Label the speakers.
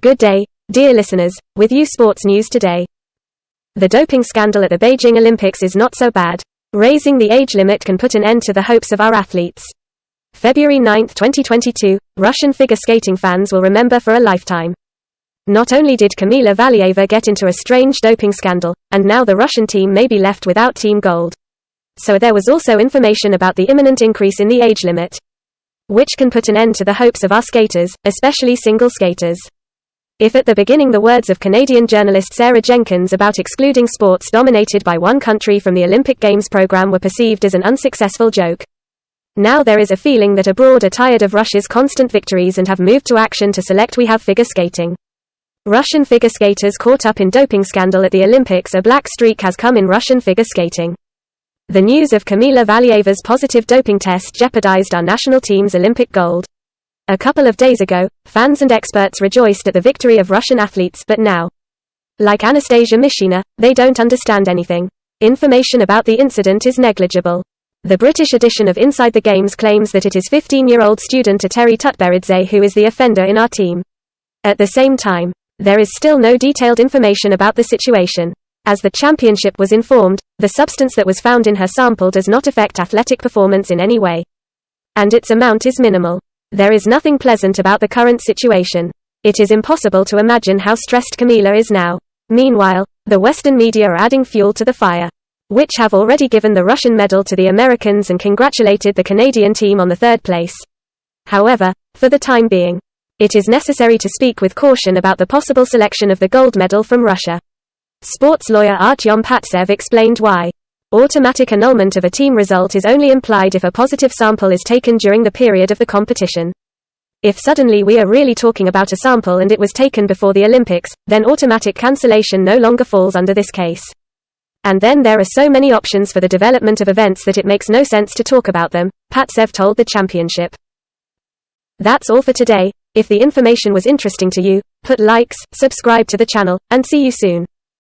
Speaker 1: Good day, dear listeners, with you sports news today. The doping scandal at the Beijing Olympics is not so bad. Raising the age limit can put an end to the hopes of our athletes. February 9, 2022, Russian figure skating fans will remember for a lifetime. Not only did Kamila Valieva get into a strange doping scandal, and now the Russian team may be left without team gold. So there was also information about the imminent increase in the age limit, which can put an end to the hopes of our skaters, especially single skaters. If at the beginning the words of Canadian journalist Sarah Jenkins about excluding sports dominated by one country from the Olympic Games program were perceived as an unsuccessful joke, now there is a feeling that abroad are tired of Russia's constant victories and have moved to action to select we have figure skating. Russian figure skaters caught up in doping scandal at the Olympics. A black streak has come in Russian figure skating. The news of Kamila Valieva's positive doping test jeopardized our national team's Olympic gold. A couple of days ago, fans and experts rejoiced at the victory of Russian athletes, but now, like Anastasia Mishina, they don't understand anything. Information about the incident is negligible. The British edition of Inside the Games claims that it is 15-year-old student Ateri Tutberidze who is the offender in our team. At the same time, there is still no detailed information about the situation. As the championship was informed, the substance that was found in her sample does not affect athletic performance in any way, and its amount is minimal. There is nothing pleasant about the current situation. It is impossible to imagine how stressed Kamila is now. Meanwhile, the Western media are adding fuel to the fire, which have already given the Russian medal to the Americans and congratulated the Canadian team on the third place. However, for the time being, it is necessary to speak with caution about the possible selection of the gold medal from Russia. Sports lawyer Artyom Patsev explained why. Automatic annulment of a team result is only implied if a positive sample is taken during the period of the competition. If suddenly we are really talking about a sample and it was taken before the Olympics, then automatic cancellation no longer falls under this case. And then there are so many options for the development of events that it makes no sense to talk about them, Patsev told the championship. That's all for today. If the information was interesting to you, put likes, subscribe to the channel, and see you soon.